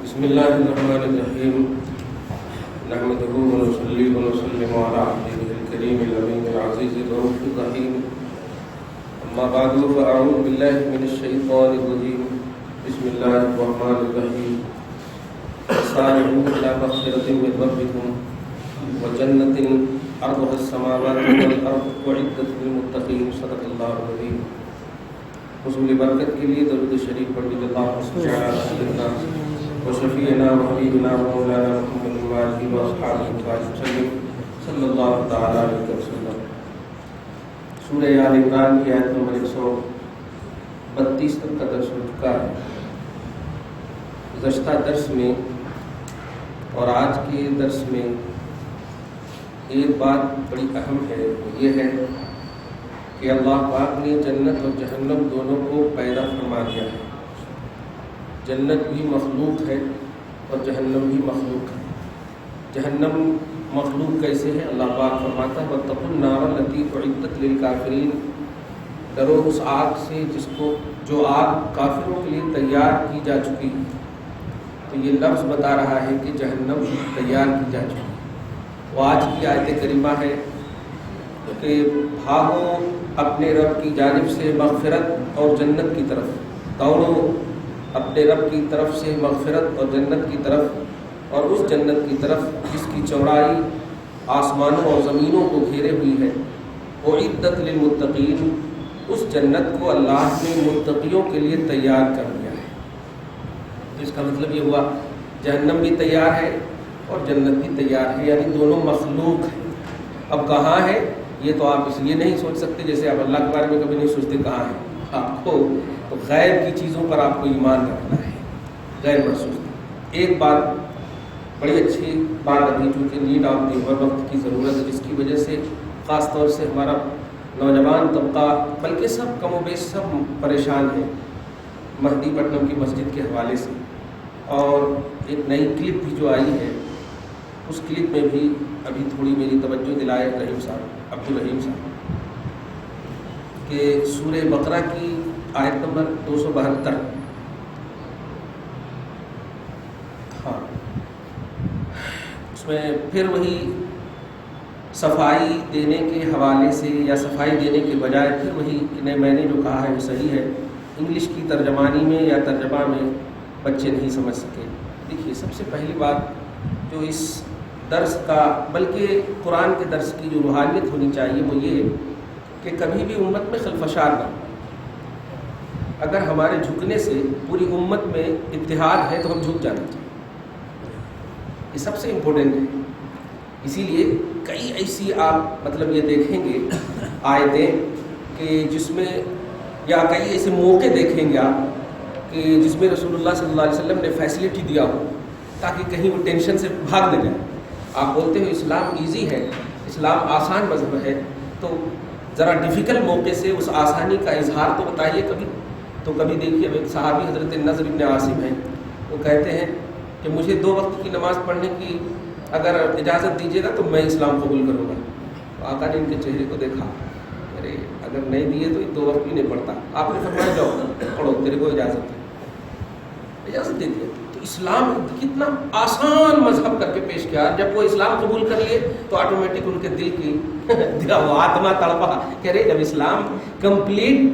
بسم الله الرحمن الرحيم نحمده ونصلي ونسلم على عبده الكريم الأمين العزيز الرؤوف الرحيم أما بعد فأعوذ بالله من الشيطان الرجيم بسم الله الرحمن الرحيم سارعوا إلى مغفرة من ربكم وجنة عرضها السماوات والأرض أعدت للمتقين صدق الله العظيم. حصول برکت کے لیے درود شریف پڑھ لیجیے. اللهم صل على سيدنا وشفيعنا وحبيبنا ومولانا محمد وآله وأصحابه وسلم صلی اللہ تعالی علیہ وسلم. سورہ آل عمران کی آیت نمبر 132 تک کا درس ہو چکا ہے. گزشتہ درس میں اور آج کے درس میں ایک بات بڑی اہم ہے، وہ یہ ہے کہ اللہ پاک نے جنت اور جہنم دونوں کو پیدا فرما دیا ہے. جنت بھی مخلوق ہے اور جہنم بھی مخلوق ہے. جہنم مخلوق کیسے ہے؟ اللہ پاک فرماتا ہے وَاتَّقُوا النَّارَ الَّتِي أُعِدَّتْ لِلْكَافِرِينَ، ڈرو اس آگ سے جو آگ کافروں کے لیے تیار کی جا چکی. تو یہ لفظ بتا رہا ہے کہ جہنم تیار کی جا چکی. وہ آج کی آیت کریمہ ہے کہ بھاگو اپنے رب کی جانب سے مغفرت اور جنت کی طرف، دوڑو اپنے رب کی طرف سے مغفرت اور جنت کی طرف، اور اس جنت کی طرف جس کی چوڑائی آسمانوں اور زمینوں کو گھیرے ہوئی ہے. اعدت للمتقین، اس جنت کو اللہ نے متقیوں کے لیے تیار کر دیا ہے. تو اس کا مطلب یہ ہوا جہنم بھی تیار ہے اور جنت بھی تیار ہے، یعنی دونوں مخلوق ہیں. اب کہاں ہے یہ تو آپ اس لیے نہیں سوچ سکتے جیسے آپ اللہ کے بارے میں کبھی نہیں سوچتے کہاں ہے. آپ کو تو غیر کی چیزوں پر آپ کو ایمان رکھنا ہے، غیر محسوس. ایک بات بڑی اچھی بات ابھی چونکہ نیڈ آف دی وقت کی ضرورت ہے، جس کی وجہ سے خاص طور سے ہمارا نوجوان طبقہ بلکہ سب کم و بیش سب پریشان ہیں مہدی پٹنم کی مسجد کے حوالے سے. اور ایک نئی کلپ بھی جو آئی ہے اس کلپ میں بھی ابھی تھوڑی میری توجہ دلائے رحیم صاحب عبدالرحیم صاحب کہ سورہ بقرہ کی آیت نمبر 272. ہاں، اس میں پھر وہی صفائی دینے کے حوالے سے یا صفائی دینے کے بجائے پھر وہی کہ نہیں میں نے جو کہا ہے وہ صحیح ہے. انگلش کی ترجمانی میں یا ترجمہ میں بچے نہیں سمجھ سکے. دیکھیے سب سے پہلی بات جو اس درس کا بلکہ قرآن کے درس کی جو روحانیت ہونی چاہیے وہ یہ کہ کبھی بھی امت میں خلفشار نہ. اگر ہمارے جھکنے سے پوری امت میں اتحاد ہے تو ہم جھک جانا چاہیے. یہ سب سے امپورٹنٹ ہے. اسی لیے کئی ایسی آپ مطلب یہ دیکھیں گے آیتیں کہ جس میں یا کئی ایسے موقع دیکھیں گے آپ کہ جس میں رسول اللہ صلی اللہ علیہ وسلم نے فیسلٹی دیا ہو تاکہ کہیں وہ ٹینشن سے بھاگ نہ جائے. آپ بولتے ہو اسلام ایزی ہے، اسلام آسان مذہب ہے، تو ذرا ڈیفیکلٹ موقع سے اس آسانی کا اظہار تو بتائیے کبھی. تو کبھی دیکھیے ایک صحابی حضرت نضر بن عاصم ہیں، وہ کہتے ہیں کہ مجھے 2 وقت کی نماز پڑھنے کی اگر اجازت دیجیے گا تو میں اسلام قبول کروں گا. تو آقا نے ان کے چہرے کو دیکھا، ارے اگر نہیں دیے تو 2 وقت بھی نہیں پڑھتا. آپ نے فرمایا جاؤ پڑھو، تیرے کو اجازت ہے، اجازت دے دیا. تو اسلام کتنا آسان مذہب کر کے پیش کیا. جب وہ اسلام قبول کر لیے تو آٹومیٹک ان کے دل کی آتما تڑپا کہ ارے جب اسلام کمپلیٹ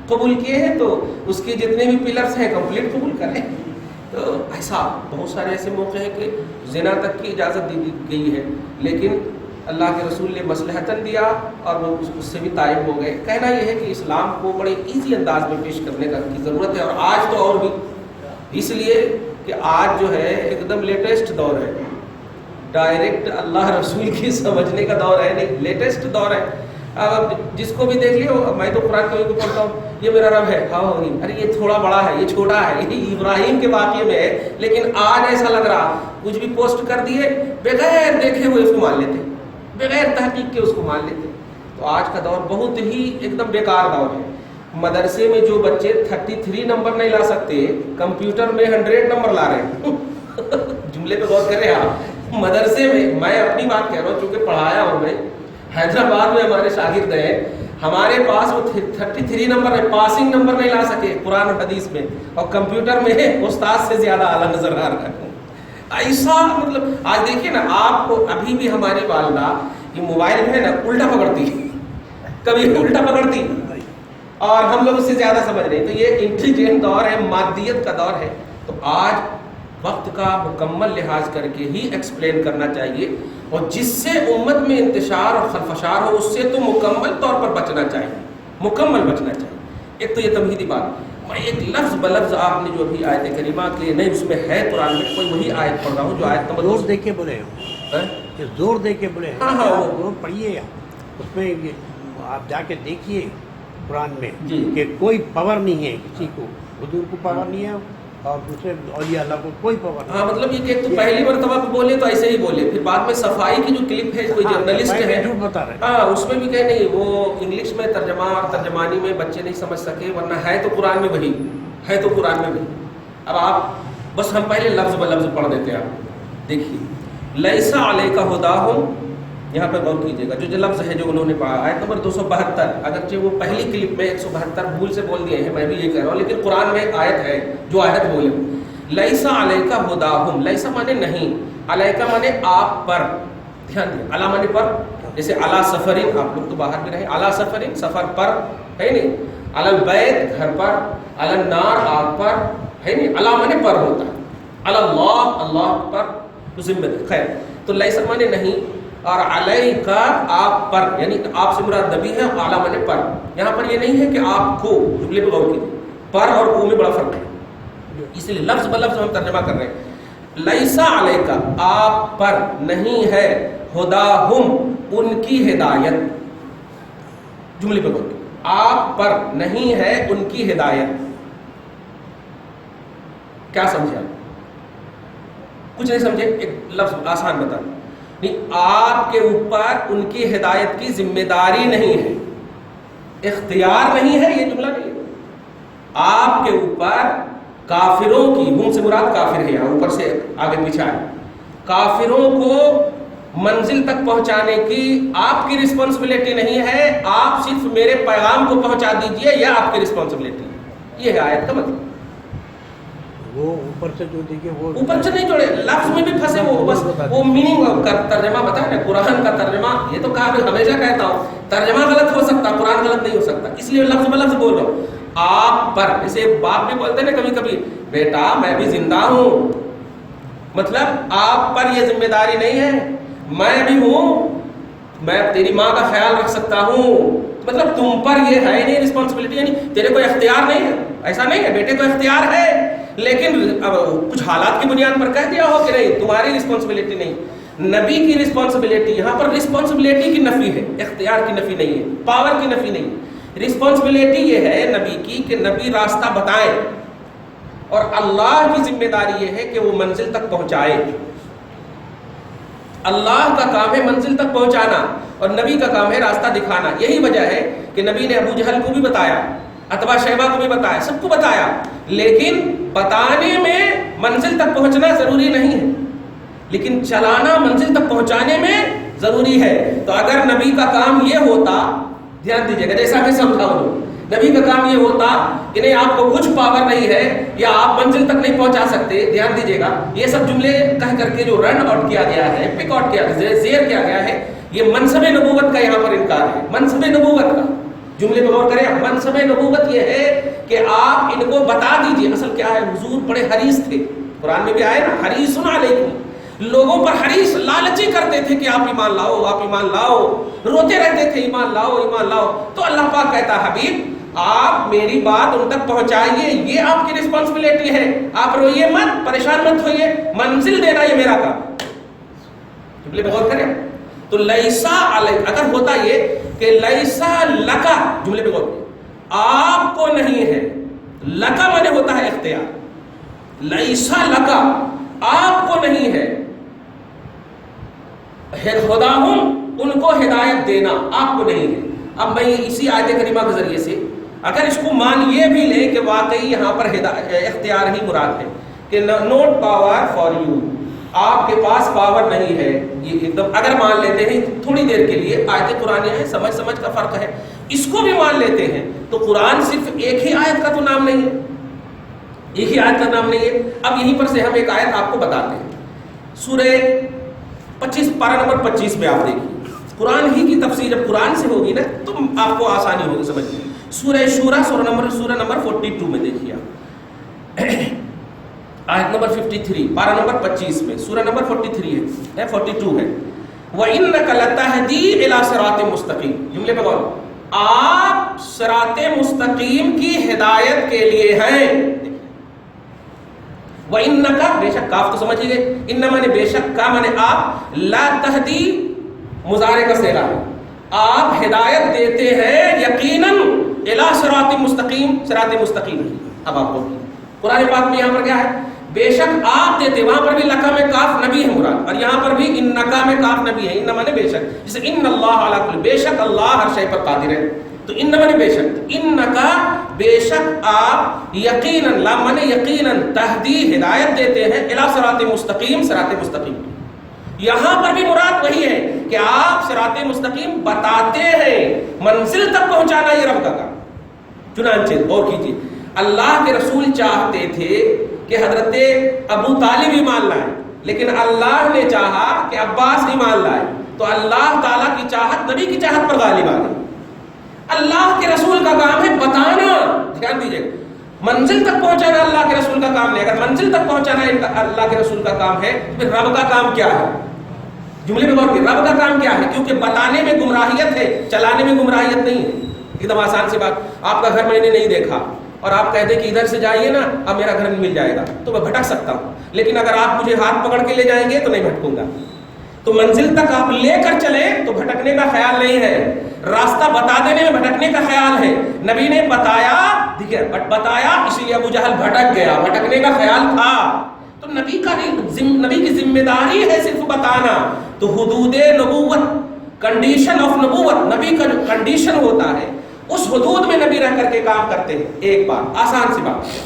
قبول کیے ہیں تو اس کے جتنے بھی پلرس ہیں کمپلیٹ قبول کریں. تو ایسا بہت سارے ایسے موقع ہیں کہ زنا تک کی اجازت دی گئی ہے لیکن اللہ کے رسول نے مصلحتاً دیا اور وہ اس سے بھی طائب ہو گئے. کہنا یہ ہے کہ اسلام کو بڑے ایزی انداز میں پیش کرنے کی ضرورت ہے. اور آج تو اور بھی اس لیے کہ آج جو ہے ایک دم لیٹسٹ دور ہے، ڈائریکٹ اللہ رسول کی سمجھنے کا دور ہے نہیں، لیٹسٹ دور ہے. اب جس کو بھی دیکھ لیا میں تو قرآن کو پڑھتا ہوں یہ میرا رب ہے، ہاں ارے یہ تھوڑا بڑا ہے، یہ چھوٹا ہے، یہ ابراہیم کے واقعے میں ہے. لیکن آج ایسا لگ رہا کچھ بھی پوسٹ کر دیے بغیر دیکھے ہوئے اس کو مان لیتے، بغیر تحقیق کے اس کو مان لیتے. تو آج کا دور بہت ہی ایک دم بیکار دور ہے. مدرسے میں جو بچے 33 نمبر نہیں لا سکتے کمپیوٹر میں 100 نمبر لا رہے ہیں. جملے پہ غور کریں آپ. مدرسے میں میں اپنی بات کہہ رہا ہوں چونکہ پڑھایا ہوں میں. حیدرآباد میں ہمارے شاگرد ہیں ہمارے پاس وہ 33 نمبر میں پاسنگ نمبر نہیں لا سکے قرآن اور حدیث میں، اور کمپیوٹر میں استاد سے زیادہ اعلیٰ نظر آ رہا ہے. ایسا مطلب آج دیکھیے نا، آپ کو ابھی بھی ہماری والدہ یہ موبائل جو ہے نا الٹا پکڑتی ہے، کبھی الٹا پکڑتی اور ہم لوگ اس سے زیادہ سمجھ رہے ہیں. تو یہ انٹیلیجنٹ دور ہے، مادیت کا دور ہے. تو آج وقت کا مکمل لحاظ کر کے ہی ایکسپلین کرنا چاہیے، اور جس سے امت میں انتشار اور خلفشار ہو اس سے تو مکمل طور پر بچنا چاہیے، مکمل بچنا چاہیے. ایک تو یہ تمہیدی بات. میں ایک لفظ بلفظ آپ نے جو ابھی آیت کریمہ کے نہیں اس میں ہے قرآن میں، کوئی وہی آیت پڑھ رہا ہوں جو آیت نمبر زور دے کے بولے کہ زور دے کے بولے ہیں. ہاں زور پڑھیے، اس میں آپ جا کے دیکھیے قرآن میں جی کہ کوئی پاور نہیں ہے کسی کو، حضور کو پاور نہیں ہے اور دوسرے اولیاء اللہ کو کوئی پاور نہیں. ہاں مطلب یہ کہ ایک تو پہلی مرتبہ بولے تو ایسے ہی بولے، پھر بعد میں صفائی کی جو کلپ ہے کوئی جرنلسٹ ہے جھوٹ بتا رہے ہاں اس میں بھی کہ نہیں وہ انگلش میں ترجمہ اور ترجمانی میں بچے نہیں سمجھ سکے، ورنہ ہے تو قرآن میں وہی ہے، تو قرآن میں وہی. اب آپ بس ہم پہلے لفظ بلفظ پڑھ دیتے ہیں. آپ دیکھیے لیسا علیک ھداھم، یہاں پہ غور کیجیے گا جو لفظ ہے جو انہوں نے پڑھا آیت نمبر 272، اگرچہ وہ پہلی کلپ میں 172 بھول سے بول دیے ہیں، میں بھی یہ کہہ رہا ہوں، لیکن قرآن میں ایک آیت ہے جو آیت بولے لیسا علیک ھداھم. لیسا مانے نہیں، علیک مانے آپ پر. دھیان دیں، علی مانے پر، جیسے علی سفرین، آپ لوگ تو باہر بھی رہے، علی سفرین سفر پر ہے نہیں، علی البیت گھر پر، علی النار آگ پر ہے نہیں. علی مانے پر ہوتا ہے، علی اللہ اللہ پر تو ذمہ دار. خیر تو لیسا مانے نہیں، اور علیک آپ پر، یعنی آپ سے مراد نبی ہے، اعلی مانے پر. یہاں پر یہ نہیں ہے کہ آپ کو، جملے پہ غور کیجیے، پر اور کو میں بڑا فرق ہے، اس لیے لفظ بلفظ ہم ترجمہ کر رہے ہیں. لیسا علیک آپ پر نہیں ہے، ھداھم ان کی ہدایت. جملے پہ غور کیجیے، آپ پر نہیں ہے ان کی ہدایت. کیا سمجھے آپ؟ کچھ نہیں سمجھے؟ ایک لفظ آسان بتا نہیں، آپ کے اوپر ان کی ہدایت کی ذمہ داری نہیں ہے، اختیار نہیں ہے، یہ جملہ نہیں ہے. آپ کے اوپر کافروں کی، ہم سے مراد کافر ہے، یہاں اوپر سے آگے پیچھے آئے، کافروں کو منزل تک پہنچانے کی آپ کی رسپانسبلٹی نہیں ہے، آپ صرف میرے پیغام کو پہنچا دیجئے، یہ آپ کی رسپانسبلٹی ہے. یہ ہے آیت کا مطلب. وہ اوپر سے جو دیکھے وہ اوپر سے نہیں جوڑے، لفظ میں بھی پھنسے، وہ بس وہ میننگ کا ترجمہ بتائے نا، قرآن کا ترجمہ. یہ تو کہا ہمیشہ کہتا ہوں ترجمہ غلط ہو سکتا، قرآن غلط نہیں ہو سکتا، اس لیے لفظ بلفظ بول رہا ہوں. آپ پر، جیسے باپ بھی بولتے ہیں نا کبھی کبھی، بیٹا میں بھی زندہ ہوں، مطلب آپ پر یہ ذمہ داری نہیں ہے، میں بھی ہوں، میں تیری ماں کا خیال رکھ سکتا ہوں، مطلب تم پر یہ ہے نہیں رسپانسبلٹی، یعنی تیرے کوئی اختیار نہیں ہے. ایسا نہیں ہے، بیٹے کو اختیار ہے، لیکن اب کچھ حالات کی بنیاد پر کہہ دیا ہو کہ نہیں تمہاری رسپانسبلٹی نہیں. نبی کی رسپانسبلٹی، یہاں پر رسپانسبلٹی کی نفی ہے، اختیار کی نفی نہیں ہے، پاور کی نفی نہیں. رسپانسبلٹی یہ ہے نبی کی کہ نبی راستہ بتائیں، اور اللہ کی ذمہ داری یہ ہے کہ وہ منزل تک پہنچائے. اللہ کا کام ہے منزل تک پہنچانا، اور نبی کا کام ہے راستہ دکھانا. یہی وجہ ہے کہ نبی نے ابو جہل کو بھی بتایا، اتبا شیبہ کو بھی بتایا، سب کو بتایا، لیکن بتانے میں منزل تک پہنچنا ضروری نہیں ہے، لیکن چلانا منزل تک پہنچانے میں ضروری ہے. تو اگر نبی کا کام یہ ہوتا، دھیان دیجیے گا جیسا کہ سمجھاؤ، نبی کا کام یہ ہوتا کہ نہیں آپ کو کچھ پاور نہیں ہے یا آپ منزل تک نہیں پہنچا سکتے، دھیان دیجیے گا یہ سب جملے کہہ کر کے جو رن آؤٹ کیا گیا ہے، پک آؤٹ کیا زیر کیا گیا ہے، یہ منصب نبوت کا یہاں پر انکار ہے. منصب نبوت کا، جملے پہ غور کریں، منصب نبوت یہ ہے کہ آپ ان کو بتا دیجئے. اصل کیا ہے، حضور بڑے حریص تھے، قرآن میں بھی آئے نا، حریص علیکم، لوگوں پر حریص، لالچی کرتے تھے کہ آپ ایمان لاؤ، آپ ایمان لاؤ، روتے رہتے تھے ایمان لاؤ ایمان لاؤ. تو اللہ پاک کہتا ہے حبیب آپ میری بات ان تک پہنچائیے، یہ آپ کی رسپانسبلٹی ہے، آپ روئیے مت، پریشان مت ہوئیے، منزل دینا یہ میرا کام. جملے پہ غور کریں. تو لیسا علیک، اگر ہوتا یہ کہ لیسا لکا، جملے پہ غور کریں، آپ کو نہیں ہے، لکا مانے ہوتا ہے اختیار، لیسا لکا آپ کو نہیں ہے، ھداھم ان کو ہدایت دینا آپ کو نہیں ہے. اب میں اسی آیت کریمہ کے ذریعے سے اگر اس کو مان یہ بھی لیں کہ واقعی یہاں پر اختیار ہی مراد ہے کہ نوٹ پاور فار یو، آپ کے پاس پاور نہیں ہے، یہ ایک دم اگر مان لیتے ہیں تھوڑی دیر کے لیے، آیت قرآن ہے، سمجھ کا فرق ہے، اس کو بھی مان لیتے ہیں تو قرآن صرف ایک ہی آیت کا تو نام نہیں ہے، ایک ہی آیت کا نام نہیں ہے۔ اب یہیں پر سے ہم ایک آیت آپ کو بتاتے ہیں، سورہ 25 پارہ نمبر 25 میں آپ دیکھیے، قرآن ہی کی تفسیر جب قرآن سے ہوگی نا تو آپ کو آسانی ہوگی سمجھنے۔ سورہ شورا سورہ نمبر 42 میں دیکھیے آپ، آیت نمبر 53 پارہ نمبر 25 میں، سورہ نمبر 43 ہے 42 ہے، وَإِنَّكَ لَتَهْدِي إِلَىٰ صِرَاطٍ مُسْتَقِيمٍ، جملے پہ غور، آپ صراط مستقیم کی ہدایت کے لیے ہیں۔ وَإِنَّكَ، بے شک، کاف تو سمجھیے گئے، ان مانے بے شک، کا مانے آپ، لا تہدی مضارع کا صیغہ ہے، آپ ہدایت دیتے ہیں یقیناً الی صراط مستقیم، صراط مستقیم۔ اب آپ کو قرآن پاک میں یہاں پر کیا ہے، بے شک آپ دیتے، وہاں پر بھی لکا میں کاف نبی ہے مراد، اور یہاں پر بھی انکا میں کاف نبی ہے، ان مانے بے شک، جیسے ان اللہ علی کل، بے شک اللہ ہر شے پر قادر ہے، تو ان مانے بے شک، انکا بے شک آپ، یقیناً، لا مانے یقیناً، تہدی ہدایت دیتے ہیں الی صراط مستقیم، صراط مستقیم۔ یہاں پر بھی مراد وہی ہے کہ آپ صراط مستقیم بتاتے ہیں، منزل تک پہنچانا یہ رب کا کام۔ چنانچہ غور کیجیے، اللہ کے رسول چاہتے تھے کہ حضرت ابو طالب ایمان لائے، لیکن اللہ نے چاہا کہ عباس ایمان لائے، تو اللہ تعالیٰ کی چاہت نبی کی چاہت پر غالب آ گئی۔ اللہ کے رسول کا کام ہے بتانا، دھیان دیجیے، منزل تک پہنچانا اللہ کے رسول کا کام نہیں۔ اگر منزل تک پہنچانا اللہ کے رسول کا کام ہے تو پھر رب کا کام کیا ہے؟ جملے میں غور کیجیے، رب کا کام کیا ہے؟ کیونکہ بتانے میں گمراہیت ہے، چلانے میں گمراہیت نہیں ہے۔ ایک دم آسان سی بات، آپ کا گھر میں نے نہیں دیکھا اور آپ کہتے کہ ادھر سے جائیے نا، اب میرا گھر مل جائے گا، تو میں بھٹک سکتا ہوں، لیکن اگر آپ مجھے ہاتھ پکڑ کے لے جائیں گے تو نہیں بھٹکوں گا۔ تو منزل تک آپ لے کر چلیں تو بھٹکنے کا خیال نہیں ہے، راستہ بتا دینے میں بھٹکنے کا خیال ہے۔ نبی نے بتایا، دیکھیے بتایا، اس لیے ابو جہل بھٹک گیا، بھٹکنے کا خیال تھا۔ تو نبی کی ذمہ داری ہے صرف بتانا۔ تو حدود نبوت، کنڈیشن آف نبوت، نبی کا جو کنڈیشن ہوتا ہے اس حدود میں نبی رہ کر کے کام کرتے ہیں۔ ایک بات، آسان سی بات،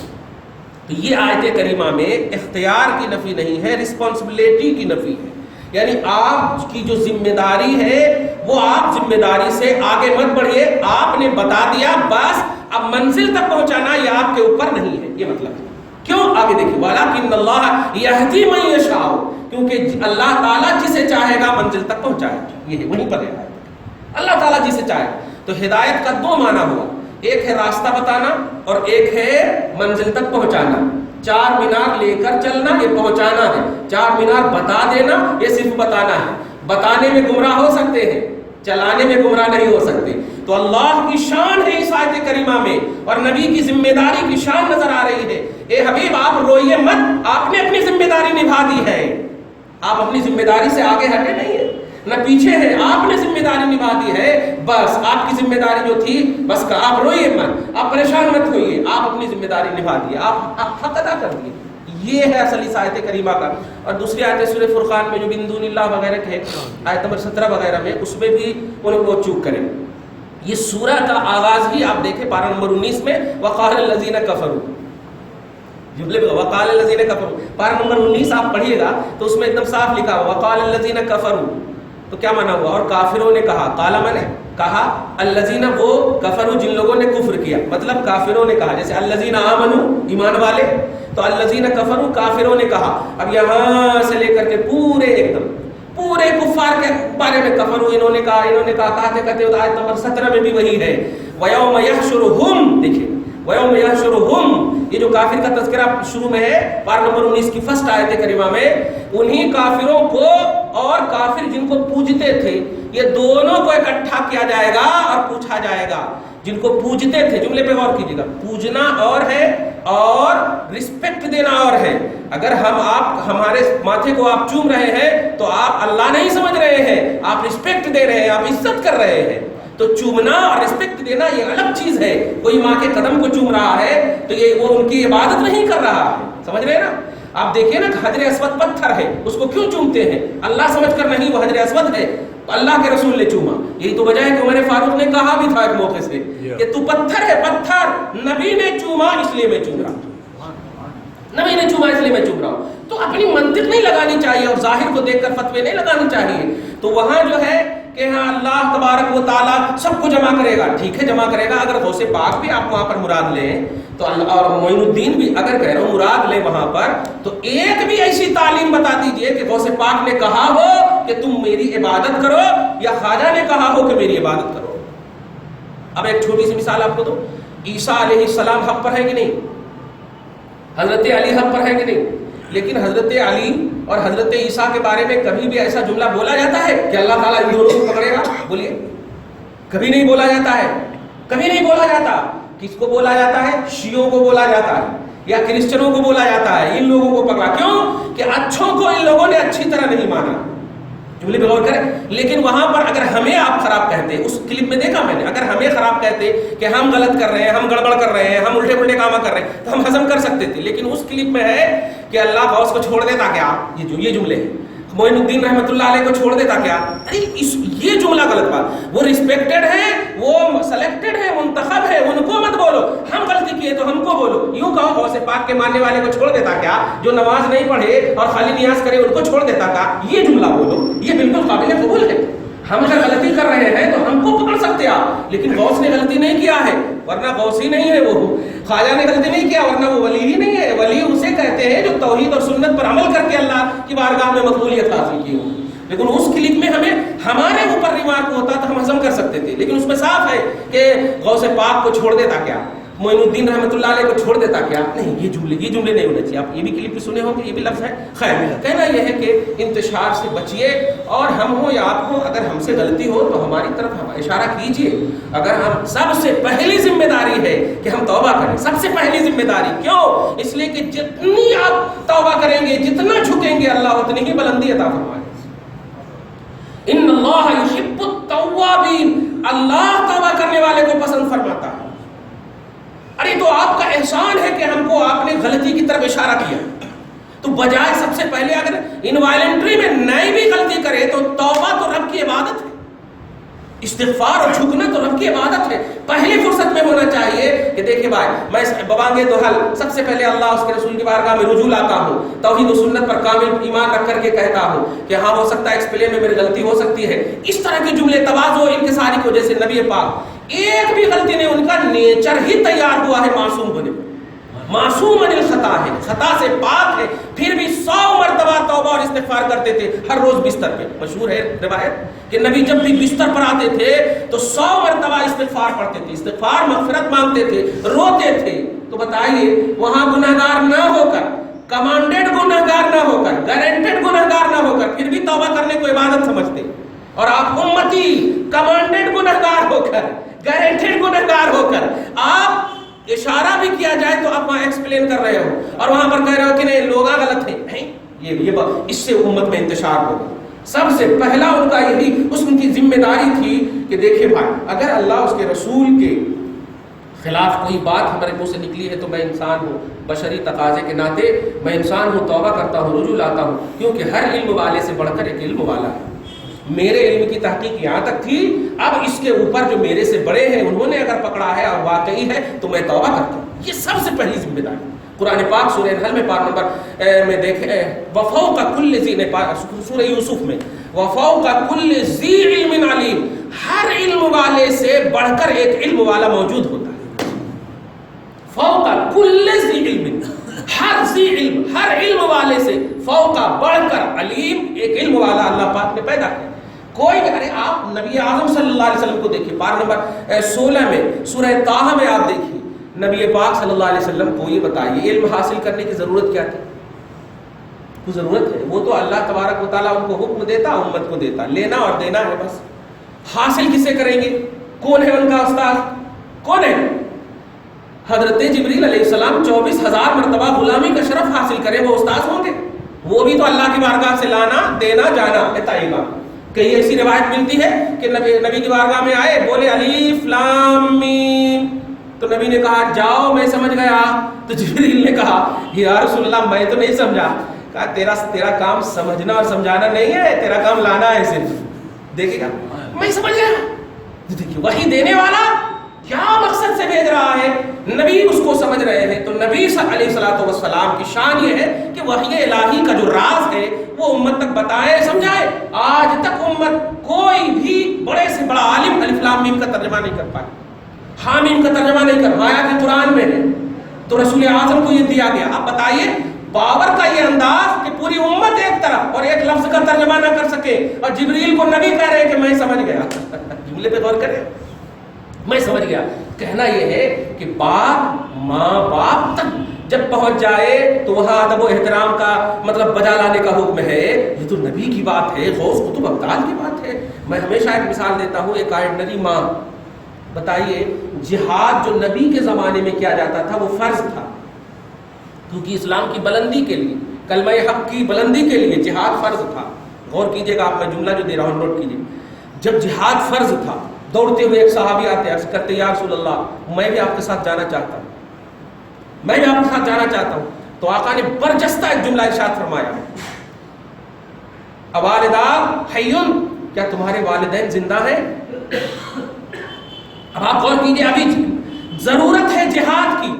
تو یہ آیت کریمہ میں اختیار کی نفی نہیں ہے، رسپانسبلٹی کی نفی ہے، یعنی آپ کی جو ذمہ داری ہے وہ آپ ذمہ داری سے آگے مت بڑھیے، آپ نے بتا دیا بس، اب منزل تک پہنچانا یہ آپ کے اوپر نہیں ہے، یہ مطلب ہے۔ کیوں؟ آگے دیکھیے، وَلَٰكِنَّ اللَّهَ يَهْدِي مَن يَشَاءُ، کیونکہ اللہ تعالیٰ جسے چاہے گا منزل تک پہنچائے گا، یہ ہے، وہیں پر ہے، اللہ تعالیٰ جسے چاہے۔ تو ہدایت کا دو معنی ہوا، ایک ہے راستہ بتانا اور ایک ہے منزل تک پہنچانا۔ چار مینار لے کر چلنا یہ پہنچانا ہے، چار مینار بتا دینا یہ صرف بتانا ہے۔ بتانے میں گمراہ ہو سکتے ہیں، چلانے میں گمراہ نہیں ہو سکتے۔ تو اللہ کی شان ہے اس آیت کریمہ میں، اور نبی کی ذمہ داری کی شان نظر آ رہی ہے۔ اے حبیب آپ روئیے مت، آپ نے اپنی ذمہ داری نبھا دی ہے، آپ اپنی ذمہ داری سے آگے ہٹے نہیں ہیں نہ پیچھے ہیں، آپ نے ذمہ داری نبھا دی ہے، بس آپ کی ذمہ داری جو تھی بس کا، آپ روئیے مت، آپ پریشان مت ہوئیے، آپ اپنی ذمہ داری نبھا دیے، آپ حق ادا کر دیے۔ یہ ہے اصل اس آیت کریمہ کا۔ اور دوسری آیت سورہ فرقان میں جو من دون اللہ وغیرہ ہے، آیت نمبر 17 وغیرہ میں، اس میں بھی انہیں وہ چوک کریں۔ یہ سورہ کا آغاز ہی آپ دیکھیں پارہ نمبر 19 میں، وقال الذین کفروا، جملے میں وقال الذین کفروا، پارہ نمبر 19 آپ پڑھیے گا تو اس میں ایک دم صاف لکھا ہوا وقال الذین کفروا، تو کیا مانا ہوا؟ اور کافروں نے کہا، قال میں نے کہا، الذین وہ کفروا جن لوگوں نے کفر کیا، مطلب کافروں نے کہا، جیسے الذین آمنوا ایمان والے، تو الذین کفروا کافروں نے کہا۔ اب یہاں سے لے کر کے پورے ایک دم پورے کفار کے بارے میں کفروا انہوں نے کہا کہتے آیت نمبر 17 میں بھی وہی ہے، وَيَوْمَ يَحْشُرُهُمْ، دیکھیں وَيَوْمَ يَحْشُرُهُمْ، یہ جو کافر کا تذکرہ شروع میں ہے پارہ نمبر 19 کی فرسٹ آیت کریمہ میں، انہی کافروں کو اور کافر جن کو پوجتے تھے یہ دونوں کو اکٹھا کیا جائے گا اور پوچھا جائے گا۔ جن کو پوجتے تھے، جملے پہ غور کیجیے گا، پوجنا اور ہے اور رسپیکٹ دینا اور ہے۔ اگر ہمارے ماتھے کو آپ چوم رہے ہیں تو آپ اللہ نہیں سمجھ رہے ہیں، آپ رسپیکٹ دے رہے ہیں، آپ عزت کر رہے ہیں۔ تو چومنا اور رسپیکٹ دینا یہ الگ چیز ہے۔ کوئی ماں کے قدم کو چوم رہا ہے تو یہ وہ ان کی عبادت نہیں کر رہا ہے، سمجھ رہے ہیں نا؟ آپ دیکھیے نا، حجر اسود پتھر ہے، اس کو کیوں چومتے ہیں؟ اللہ سمجھ کر نہیں، وہ حجر اسود ہے، اللہ کے رسول نے چوما۔ یہی تو وجہ ہے کہ عمر فاروق نے کہا بھی تھا ایک موقع سے کہ تو پتھر ہے، پتھر، نبی نے چوما اس لیے میں چوم رہا ہوں، نبی نے چوما اس لیے میں چوم رہا ہوں۔ تو اپنی منطق نہیں لگانی چاہیے اور ظاہر کو دیکھ کر فتوے نہیں لگانی چاہیے۔ تو وہاں جو ہے کہ ہاں اللہ تبارک و تعالیٰ سب کو جمع کرے گا، ٹھیک ہے جمع کرے گا، اگر غوث پاک بھی آپ وہاں پر مراد لیں تو اللہ اور معین الدین بھی اگر کہہ رہا ہوں مراد لیں وہاں پر، تو ایک بھی ایسی تعلیم بتا دیجئے کہ غوث پاک نے کہا ہو کہ تم میری عبادت کرو یا خواجہ نے کہا ہو کہ میری عبادت کرو۔ اب ایک چھوٹی سی مثال آپ کو دو، عیسیٰ علیہ السلام حق پر ہے کہ نہیں؟ حضرت علی حق پر ہے کہ نہیں؟ لیکن حضرت علی اور حضرت عیسیٰ کے بارے میں کبھی بھی ایسا جملہ بولا جاتا ہے کہ اللہ تعالیٰ ان دونوں کو پکڑے گا؟ بولیے، کبھی نہیں بولا جاتا ہے، کبھی نہیں بولا جاتا۔ کس کو بولا جاتا ہے؟ شیعوں کو بولا جاتا ہے یا کرسچنوں کو بولا جاتا ہے، ان لوگوں کو پکڑا۔ کیوں کہ اچھوں کو ان لوگوں نے اچھی طرح نہیں مانا، جملے پہ غور کریں۔ لیکن وہاں پر اگر ہمیں آپ خراب کہتے، اس کلپ میں دیکھا میں نے، اگر ہمیں خراب کہتے کہ ہم غلط کر رہے ہیں، ہم گڑبڑ کر رہے ہیں، ہم الٹے پلٹے کام کر رہے ہیں، تو ہم ہضم کر سکتے تھے۔ لیکن اس کلپ میں ہے کہ اللہ غوث کو چھوڑ دیتا کیا، یہ جملے ہیں، معین الدین رحمۃ اللہ علیہ کو چھوڑ دیتا کیا، یہ جملہ غلط بات۔ وہ ریسپیکٹڈ ہے، وہ سلیکٹڈ ہے، منتخب ہے، ان کو مت بولو، ہم غلطی کیے تو ہم کو بولو۔ یوں کہو غوث پاک کے ماننے والے کو چھوڑ دیتا کیا، جو نماز نہیں پڑھے اور خالی نیاز کرے ان کو چھوڑ دیتا کیا، یہ جملہ بولو، یہ بالکل قابل قبول ہے۔ ہم اگر غلطی کر رہے ہیں تو ہم کو پکڑ سکتے آپ، لیکن غوث نے غلطی نہیں کیا ہے، ورنہ غوث ہی نہیں ہے، وہ خواجہ نے غلطی نہیں کیا ورنہ وہ ولی ہی نہیں ہے۔ ولی اسے کہتے ہیں جو توحید اور سنت پر عمل کر کے اللہ کی بارگاہ میں مقبولیت حاصل کی ہو۔ لیکن اس کلپ میں ہمارے اوپر ریمارک ہوتا تو ہم ہضم کر سکتے تھے، لیکن اس میں صاف ہے کہ غوث پاک کو چھوڑ دیتا کیا، معین الدین رحمۃ اللہ علیہ کو چھوڑ دیتا کیا، نہیں، یہ جملے نہیں ہونے چاہیے۔ آپ یہ بھی کلپ بھی سنے ہوں گے، یہ بھی لفظ ہے۔ خیر، کہنا یہ ہے کہ انتشار سے بچیے، اور ہم ہوں یا آپ ہوں، اگر ہم سے غلطی ہو تو ہماری طرف ہم اشارہ کیجئے۔ اگر ہم سب سے پہلی ذمہ داری ہے کہ ہم توبہ کریں، سب سے پہلی ذمہ داری، کیوں؟ اس لیے کہ جتنی آپ توبہ کریں گے، جتنا جھکیں گے، اللہ اتنی ہی بلندی عطا فرمائے۔ ان اللہ یحب التوابین، اللہ توبہ کرنے والے کو پسند فرماتا ہے۔ ارے تو آپ کا احسان ہے کہ ہم کو آپ نے غلطی کی طرف اشارہ کیا، تو بجائے سب سے پہلے اگر انوائلنٹری میں نئی بھی غلطی کرے تو توبہ تو رب کی عبادت ہے، استغفار اور جھکنا تو رب کی عبادت ہے۔ پہلی فرصت میں ہونا چاہیے کہ دیکھیں بھائی، میں ببانگے دوحل سب سے پہلے اللہ اس کے رسول کی بارگاہ میں رجوع لاتا ہوں، توحید و سنت پر کامل ایمان رکھ کر کے کہتا ہوں کہ ہاں ہو سکتا ہے ایکسپلین میں میری غلطی ہو سکتی ہے۔ اس طرح کے جملے تواضع و انکساری کو، جیسے نبی پاک ایک بھی غلطی نہیں، ان کا نیچر ہی تیار ہوا ہے معصوم ہونے پر، معصوم عن الخطا ہے، خطا سے پاک ہے، پھر بھی 100 مرتبہ توبہ اور استغفار کرتے تھے ہر روز بستر پہ۔ مشہور ہے روایت کہ نبی جب بھی بستر پر آتے تھے تو 100 مرتبہ استغفار پڑھتے تھے، استغفار مغفرت مانگتے تھے، روتے تھے۔ تو بتائیے وہاں گنہگار نہ ہو کر، کمانڈیڈ گنہگار نہ ہو کر، گارنٹیڈ گنہگار نہ ہو کر، پھر بھی توبہ کرنے کو عبادت سمجھتے، اور آپ امتی کمانڈیڈ گنہگار ہو کر، گارنٹیڈ گنہگار ہو کر، آپ اشارہ بھی کیا جائے تو آپ وہاں ایکسپلین کر رہے ہو اور وہاں پر کہہ رہے ہو کہ نہیں لوگ غلط ہیں، یہ اس سے امت میں انتشار ہوگا۔ سب سے پہلا ان کا یہی ان کی ذمہ داری تھی کہ دیکھیں بھائی، اگر اللہ اس کے رسول کے خلاف کوئی بات ہمارے منہ سے نکلی ہے تو میں انسان ہوں، بشری تقاضے کے ناطے میں انسان ہوں، توبہ کرتا ہوں، رجوع لاتا ہوں، کیونکہ ہر علم والے سے بڑھ کر ایک علم والا ہے۔ میرے علم کی تحقیق یہاں تک تھی، اب اس کے اوپر جو میرے سے بڑے ہیں انہوں نے اگر پکڑا ہے اور واقعی ہے تو میں توبہ کرتا ہوں۔ یہ سب سے پہلی ذمہ داری قرآن پاک سورہ نحل میں پارہ نمبر میں دیکھیں، وفوق کل ذی، سورہ یوسف میں وفوق کل ذی علم علیم، ہر علم والے سے بڑھ کر ایک علم والا موجود ہوتا ہے۔ فوق کل ذی علم، ہر ذی علم، ہر علم والے سے فوق بڑھ کر علیم، ایک علم والا اللہ پاک نے پیدا کیا۔ کوئی بھی، ارے آپ نبی اعظم صلی اللہ علیہ وسلم کو دیکھیے، پارہ نمبر 16 میں سورہ طٰہٰ میں آپ دیکھیے، نبی پاک صلی اللہ علیہ وسلم کو یہ بتائیے علم حاصل کرنے کی ضرورت کیا تھی؟ کو ضرورت ہے، وہ تو اللہ تبارک و تعالیٰ ان کو حکم دیتا، امت کو دیتا، لینا اور دینا ہے بس۔ حاصل کسے کریں گے؟ کون ہے ان کا استاد؟ کون ہے؟ حضرت جبریل علیہ السلام 24,000 مرتبہ غلامی کا شرف حاصل کرے، وہ استاد ہوں گے؟ وہ بھی تو اللہ کی بارگاہ سے لانا، دینا، جانا ہے طیبہ۔ کئی ایسی روایت ملتی ہے کہ نبی کی بارگاہ میں آئے، بولے الف لام میم، تو نبی نے کہا جاؤ میں سمجھ گیا، تو جبریل نے کہا یا رسول اللہ میں تو نہیں سمجھا۔ کہا تیرا کام سمجھنا اور سمجھانا نہیں ہے، تیرا کام لانا ہے صرف۔ دیکھے گا میں سمجھ گیا۔ دیکھیے وحی دینے والا کیا مقصد سے بھیج رہا ہے، نبی اس کو سمجھ رہے ہیں. تو نبی علیہ الصلوۃ والسلام کی شان یہ ہے کہ وحی الہی کا جو راز ہے وہ امت تک بتائے، سمجھائے. آج تک امت کوئی بھی بڑے سے بڑا عالم الف لام میم کا ترجمہ نہیں کر پائے، حامیم کا ترجمہ نہیں کر پایا کہ قرآن میں ہے. تو رسول اعظم کو یہ دیا گیا. آپ بتائیے پاور کا یہ انداز کہ پوری امت ایک طرف اور ایک لفظ کا ترجمہ نہ کر سکے، اور جبریل کو نبی کہہ رہے ہیں کہ میں سمجھ گیا. جملے پہ غور کریں، میں سمجھ گیا. کہنا یہ ہے کہ باپ ماں باپ تک جب پہنچ جائے تو وہاں ادب و احترام کا مطلب بجا لانے کا حکم ہے. یہ تو نبی کی بات ہے، غوث قطب ابدال کی بات ہے. میں ہمیشہ ایک مثال دیتا ہوں، ایک آرڈنری ماں. بتائیے جہاد جو نبی کے زمانے میں کیا جاتا تھا وہ فرض تھا، کیونکہ اسلام کی بلندی کے لیے، کلمہ حق کی بلندی کے لیے جہاد فرض تھا. غور کیجئے گا، آپ میں جملہ جو دے رہا ہوں نوٹ کیجئے. جب جہاد فرض تھا، دوڑتے ہوئے ایک صحابی آتے ہیں، عرض کرتے یا رسول اللہ میں بھی آپ کے ساتھ جانا چاہتا ہوں، میں بھی آپ کے ساتھ جانا چاہتا ہوں. تو آقا نے برجستہ ایک جملہ ارشاد فرمایا، اوالدہ حیون، کیا تمہارے والدین زندہ ہیں؟ اب آپ غور کیجئے، ابھی ضرورت ہے جہاد کی،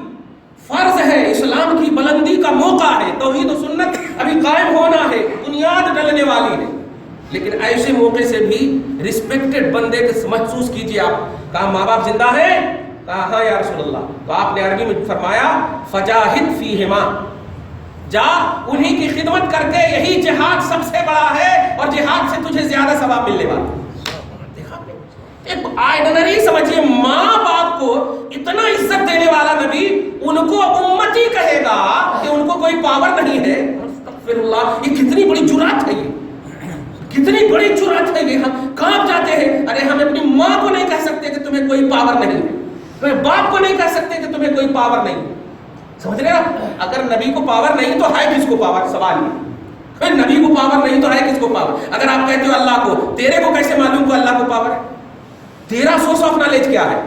فرض ہے، اسلام کی بلندی کا موقع ہے، توحید و سنت ابھی قائم ہونا ہے، بنیاد ڈلنے والی ہے. لیکن ایسے موقع سے بھی رسپیکٹڈ بندے کے محسوس کیجئے آپ. کہا ماں باپ زندہ ہیں؟ کہا ہاں یا رسول اللہ. تو آپ نے عربی میں فرمایا فجاہد فیہما، جا انہی کی خدمت کر کے، یہی جہاد سب سے بڑا ہے اور جہاد سے تجھے زیادہ ثواب ملنے والا ہے. ایک آئیڈنری سمجھیے، ماں باپ کو اتنا عزت دینے والا نبی ان کو امتی کہے گا کہ ان کو کوئی پاور نہیں ہے. استغفر اللہ، یہ کتنی بڑی جرات ہے، یہ کتنی بڑی جرات ہے. یہ ہم کہاں جاتے ہیں، ارے ہم اپنی ماں کو نہیں کہہ سکتے کہ تمہیں کوئی پاور نہیں ہے، تمہیں باپ کو نہیں کہہ سکتے کہ تمہیں کوئی پاور نہیں. سمجھ رہے ہیں؟ اگر نبی کو پاور نہیں تو ہے کس کو پاور؟ سوال یہ، نبی کو پاور نہیں تو ہے کس کو پاور؟ اگر آپ کہتے ہو اللہ کو، تیرے کو کیسے معلوم کہ اللہ کو پاور ہے؟ تیرا سورس آف نالج کیا ہے؟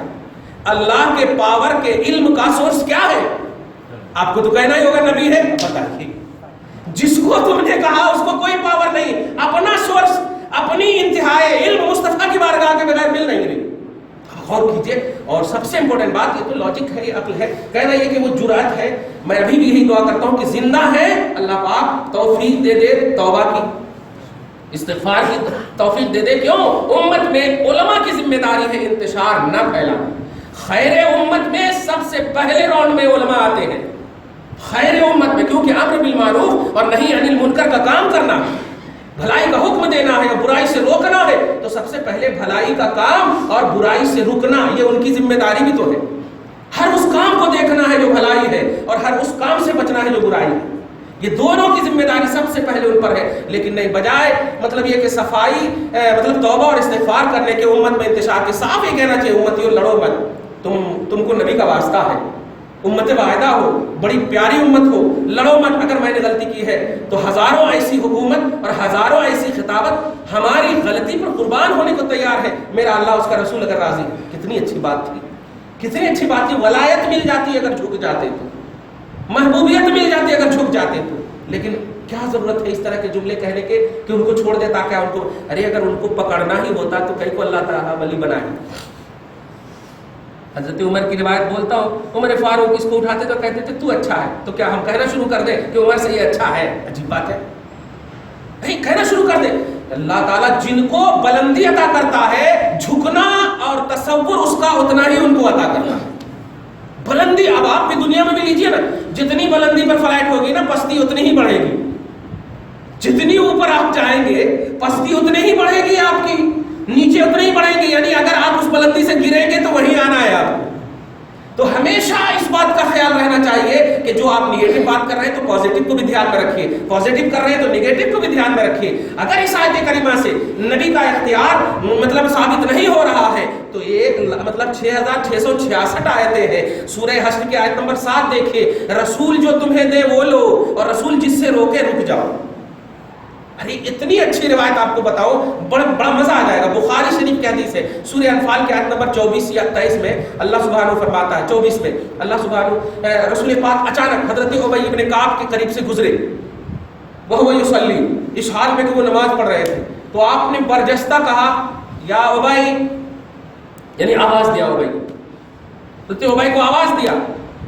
اللہ کے پاور کے علم کا سورس کیا ہے؟ آپ کو تو کہنا ہی ہوگا نبی ہے. بتائیے، جس کو تم نے کہا اس کو کوئی پاور نہیں، اپنا سورس، اپنی انتہائی علم مصطفیٰ کی بارگاہ کے بغیر مل نہیں رہی. غور کیجئے. اور سب سے امپورٹنٹ بات، یہ تو لاجک ہے، یہ عقل ہے، کہنا یہ کہ وہ جرات ہے. میں ابھی بھی یہی دعا کرتا ہوں کہ زندہ ہے، اللہ پاک توفیق دے دے توبہ کی، استغفار کی توفیق دے دے. کیوں؟ امت میں علماء کی ذمہ داری ہے انتشار نہ پھیلانا. خیر امت میں سب سے پہلے راؤنڈ میں علماء آتے ہیں، خیر امت میں، کیونکہ امر بالمعروف اور نہی عن المنکر کا کام کرنا، بھلائی کا حکم دینا ہے، برائی سے روکنا ہے. تو سب سے پہلے بھلائی کا کام اور برائی سے رکنا، یہ ان کی ذمہ داری بھی تو ہے. ہر اس کام کو دیکھنا ہے جو بھلائی ہے اور ہر اس کام سے بچنا ہے جو برائی ہے. یہ دونوں کی ذمہ داری سب سے پہلے ان پر ہے. لیکن نہیں، بجائے مطلب یہ کہ صفائی مطلب توبہ اور استغفار کرنے کے امت میں انتشار کے، صاف یہ کہنا چاہیے امتیوں لڑو مت. تم کو نبی کا واسطہ ہے، امت واحدہ ہو، بڑی پیاری امت ہو، لڑو مت. اگر میں نے غلطی کی ہے تو ہزاروں ایسی حکومت اور ہزاروں ایسی خطابت ہماری غلطی پر قربان ہونے کو تیار ہے. میرا اللہ اس کا رسول اگر راضی. کتنی اچھی بات تھی، کتنی اچھی بات تھی. ولایت مل جاتی ہے اگر جھک جاتے تو، محبوبیت مل جاتی ہے اگر جھک جاتے تو. لیکن کیا ضرورت ہے اس طرح کے جملے کہنے کے کہ ان کو چھوڑ دے تاکہ ان کو، ارے اگر ان کو پکڑنا ہی ہوتا تو کہیں کو اللہ تعالیٰ ولی بنائے. حضرت عمر کی روایت بولتا ہوں، عمر فاروق اس کو اٹھاتے تو کہتے تھے تو اچھا ہے. تو کیا ہم کہنا شروع کر دیں کہ عمر سے یہ اچھا ہے؟ عجیب بات ہے. نہیں، کہنا شروع کر دیں. اللہ تعالیٰ جن کو بلندی عطا کرتا ہے، جھکنا اور تصور اس کا اتنا ہی ان کو عطا کرتا ہے. بلندی اب آپ بھی دنیا میں بھی لیجئے نا، جتنی بلندی پر فلائٹ ہوگی نا، پستی اتنی ہی بڑھے گی. جتنی اوپر آپ جائیں گے پستی اتنی ہی بڑھے گی آپ کی، نیچے اتنی ہی بڑھے گی. یعنی اگر آپ اس بلندی سے گریں گے تو وہیں آنا ہے آپ. تو ہمیشہ اس بات کا خیال رہنا چاہیے کہ جو آپ نیگیٹو بات کر رہے ہیں تو پازیٹو کو بھی دھیان میں رکھیے، پازیٹو کر رہے ہیں تو نیگیٹو کو بھی دھیان میں رکھیے. اگر اس آیت کریمہ سے نبی کا اختیار مطلب ثابت نہیں ہو رہا ہے تو ایک مطلب 6666 آیتیں ہیں. سورہ حشر کی آیت نمبر 7 دیکھیے، رسول جو تمہیں دے وہ لو اور رسول جس سے روکے رک جاؤ. ارے اتنی اچھی روایت آپ کو بتاؤ، بڑا مزہ آ جائے گا. بخاری شریف کی حدیث ہے، سورہ انفال کی آیت نمبر 24 یا 23 میں اللہ سبحانہ فرماتا ہے، 24 میں اللہ سبحانہ، رسول پاک اچانک حضرت ابی ابن کعب کے قریب سے گزرے، وہو یصلی، اس حال میں کہ وہ نماز پڑھ رہے تھے. تو آپ نے برجستہ کہا یا ابی، یعنی آواز دیا ابی، حضرت ابی کو آواز دیا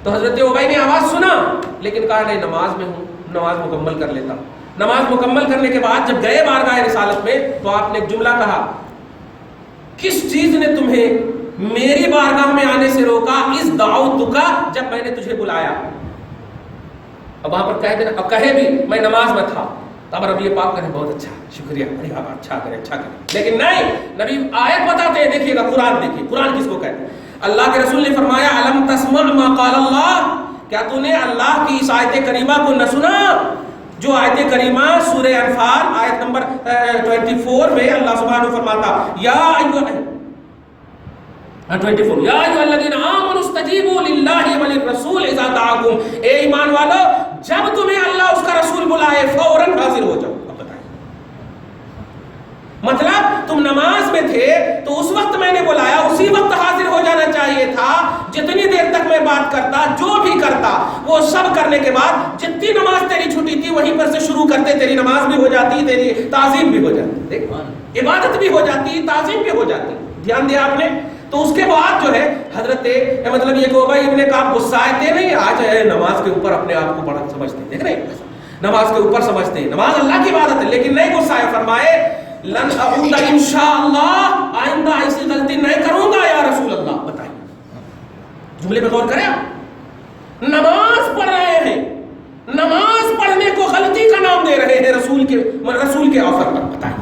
تو حضرت ابی نے آواز سنا لیکن کہا نہیں نماز میں ہوں، نماز مکمل کر لیتا. نماز مکمل کرنے کے بعد جب گئے بارگاہ رسالت میں تو آپ نے ایک جملہ کہا، کس چیز نے تمہیں میری بارگاہ میں آنے سے روکا؟ اس دعوت کا، جب میں نے تجھے بلایا. اب وہاں پر کہہ دینا، اب کہے بھی میں نماز میں تھا، اب نبی پاک کرے بہت اچھا، شکریہ، بڑی آپ اچھا کرے، اچھا کرے. لیکن نہیں، نبی آیت بتاتے ہیں، دیکھیے گا قرآن، دیکھیے قرآن کس کو کہتے ہیں. اللہ کے رسول نے فرمایا الم تسمع ما قال اللہ، کیا تو نے اللہ کی اس آیت کریمہ کو نہ سنا؟ جو آیت کریمہ سورہ انفال آیت نمبر 24 میں اللہ سبحانہ فرماتا یا ایھا 24 یا ایھا الذین آمنوا استجیبوا للہ وللرسول اذا دعاکم، اے ایمان والو جب تمہیں اللہ اس کا رسول بلائے فوراً حاضر ہو جاؤ. اب بتائیں، مطلب تم نماز میں تھے تو اس وقت میں نے بلایا، اسی وقت حاضر ہو جانا چاہیے تھا. جتنی دیر تک میں بات کرتا، جو بھی کرتا، وہ سب کرنے کے بعد جتنی نماز تیری چھٹی تھی وہیں پر سے شروع کرتے، تیری نماز بھی ہو جاتی، تیری تعظیم بھی ہو جاتی، دیکھ عبادت بھی ہو جاتی، تعظیم بھی ہو جاتی. دھیان دیا آپ نے. تو اس کے بعد جو ہے حضرت مطلب یہ کہ ابی ابن کعب غصہ آتے نہیں، آج نماز کے اوپر اپنے آپ کو بڑا سمجھتے ہیں، دیکھ رہے ہیں نماز کے اوپر سمجھتے ہیں، نماز اللہ کی عبادت ہے، لیکن نہیں غصہ آئے. فرمائے لن اعود انشاءاللہ، آئندہ ایسی غلطی نہیں کروں گا یا رسول اللہ. بتائیں جملے پہ غور کریں. نماز پڑھ رہے ہیں، نماز پڑھنے کو غلطی کا نام دے رہے ہیں رسول کے آفر پر. بتائیں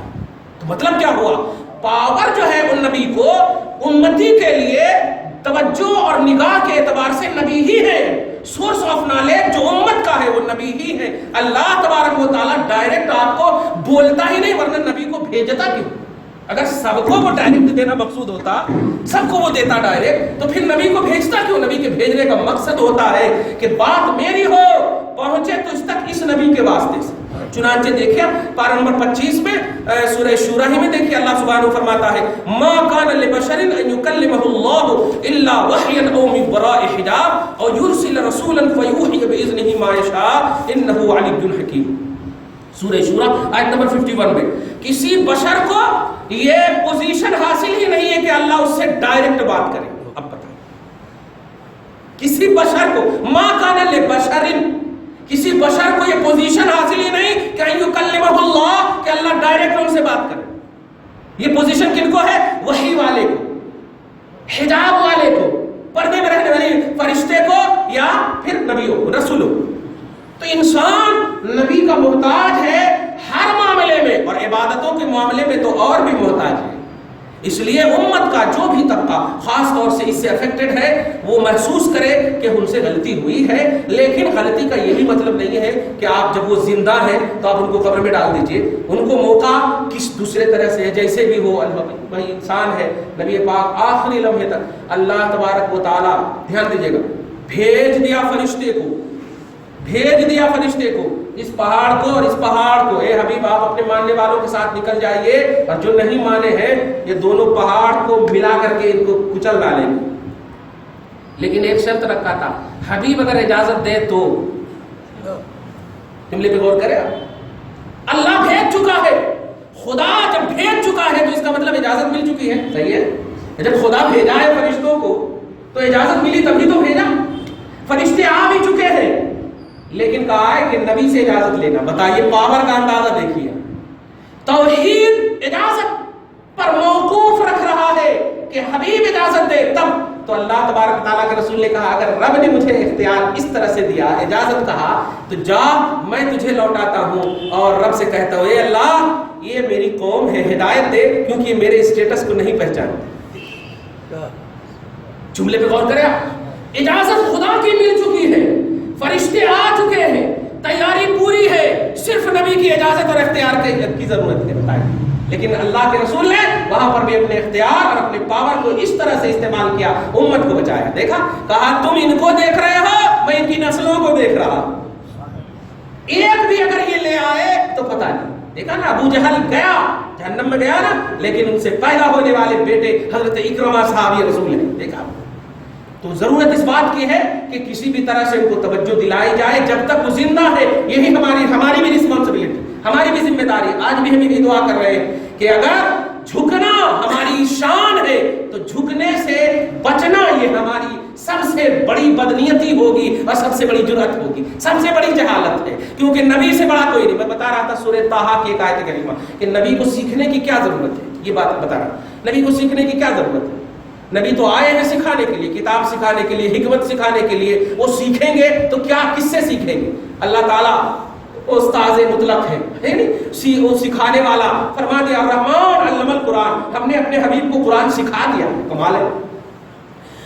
تو مطلب کیا ہوا؟ پاور جو ہے ان نبی کو امتی کے لیے توجہ اور نگاہ کے اعتبار سے نبی ہی ہے. سورس آف نالج جو امت کا ہے وہ نبی ہی ہے. اللہ تبارک و تعالیٰ ڈائریکٹ آپ کو بولتا ہی نہیں، ورنہ نبی کو بھیجتا کیوں؟ اگر سب کو وہ ڈائریکٹ دینا مقصود ہوتا، سب کو وہ دیتا ڈائریکٹ، تو پھر نبی کو بھیجتا کیوں؟ نبی کے بھیجنے کا مقصد ہوتا ہے کہ بات میری ہو، پہنچے تجھ تک اس نبی کے واسطے سے. چنانچہ دیکھیں پارہ نمبر 25 میں سورہ شورى ہی میں دیکھیے اللہ سبحانہ فرماتا ہے ما کان لبشر ان یکلمہ اللہ الا وحیا او من وراء حجاب او یرسل رسولا فیوحی باذنہ ما یشاء انہ علی حکیم. سورہ شورى آیت نمبر 51 میں کسی بشر کو یہ پوزیشن حاصل ہی نہیں ہے کہ اللہ اس سے ڈائریکٹ بات کرے. اب بتائیں کسی بشر کو، ما کان لبشر، کسی بشر کو یہ پوزیشن حاصل ہی نہیں کہ یکلمہ اللہ، کہ اللہ ڈائریکٹ ان سے بات کرے. یہ پوزیشن کن کو ہے؟ وحی والے کو، حجاب والے کو، پردے میں رہنے والے فرشتے کو، یا پھر نبیوں کو، رسولوں. تو انسان نبی کا محتاج ہے ہر معاملے میں، اور عبادتوں کے معاملے میں تو اور بھی محتاج ہے. اس لیے امت کا جو بھی طبقہ خاص طور سے اس سے افیکٹڈ ہے وہ محسوس کرے کہ ان سے غلطی ہوئی ہے. لیکن غلطی کا یہ بھی مطلب نہیں ہے کہ آپ جب وہ زندہ ہیں تو آپ ان کو قبر میں ڈال دیجئے. ان کو موقع کس دوسرے طرح سے ہے، جیسے بھی ہو، وہی انسان ہے. نبی پاک آخری لمحے تک اللہ تبارک و تعالی، دھیان دیجیے گا، بھیج دیا فرشتے کو، بھیج دیا فرشتے کو اس پہاڑ کو اور اس پہاڑ کو. اے حبیب آپ اپنے ماننے والوں کے ساتھ نکل جائیے، اور جو نہیں مانے ہیں یہ دونوں پہاڑ کو ملا کر کے ان کو کچل ڈالیں گے. لیکن ایک شرط رکھا تھا، حبیب اگر اجازت دے تو. جملے پہ غور کرے. اللہ بھیج چکا ہے، خدا جب بھیج چکا ہے تو اس کا مطلب اجازت مل چکی ہے. صحیح ہے، جب خدا بھیجا ہے فرشتوں کو تو اجازت ملی تبھی تو بھیجا. فرشتے آ بھی چکے ہیں، لیکن کہا ہے کہ نبی سے اجازت لینا. بتائیے پاور کا اندازہ دیکھیے. توحید اجازت پر موقوف رکھ رہا ہے کہ حبیب اجازت دے تب. تو اللہ تبارک تعالیٰ کے رسول نے کہا اگر رب نے مجھے اختیار اس طرح سے دیا، اجازت کہا، تو جا میں تجھے لوٹاتا ہوں اور رب سے کہتا ہوں اے اللہ یہ میری قوم ہے، ہدایت دے، کیونکہ یہ میرے اسٹیٹس کو نہیں پہچانتے. جملے پہ غور کریں. اجازت خدا کی مل چکی ہے، فرشتے آ چکے ہیں، تیاری پوری ہے، صرف نبی کی اجازت اور اختیار کی ضرورت ہے. لیکن اللہ کے رسول نے وہاں پر بھی اپنے اختیار اور اپنے پاور کو اس طرح سے استعمال کیا، امت کو بچایا. دیکھا، کہا تم ان کو دیکھ رہے ہو، میں ان کی نسلوں کو دیکھ رہا ہوں. ایک بھی اگر یہ لے آئے تو پتہ نہیں. دیکھا نا ابو جہل گیا جہنم میں گیا نا، لیکن ان سے پیدا ہونے والے بیٹے حضرت اکرمہ صحابی رسول ہیں. دیکھا، تو ضرورت اس بات کی ہے کہ کسی بھی طرح سے ان کو توجہ دلائی جائے جب تک وہ زندہ ہے. یہی ہماری بھی رسپانسبلٹی، ہماری بھی ذمہ داری. آج بھی ہم یہ دعا کر رہے ہیں کہ اگر جھکنا ہماری شان ہے تو جھکنے سے بچنا یہ ہماری سب سے بڑی بدنیتی ہوگی اور سب سے بڑی جرأت ہوگی، سب سے بڑی جہالت ہے، کیونکہ نبی سے بڑا کوئی نہیں۔ میں بتا رہا تھا سورہ طٰہٰ کی ایک آیت کریمہ کہ نبی کو سیکھنے کی کیا ضرورت ہے، یہ بات بتا رہا، نبی کو سیکھنے کی کیا ضرورت ہے؟ نبی تو آئے ہیں سکھانے کے لیے، کتاب سکھانے کے لیے، حکمت سکھانے کے لیے۔ وہ سیکھیں گے تو کیا، کس سے سیکھیں گے؟ اللہ تعالیٰ استاذ مطلق ہے، وہ سکھانے والا، فرما دیا الرحمن علم القرآن، ہم نے اپنے حبیب کو قرآن سکھا دیا، کمال ہے۔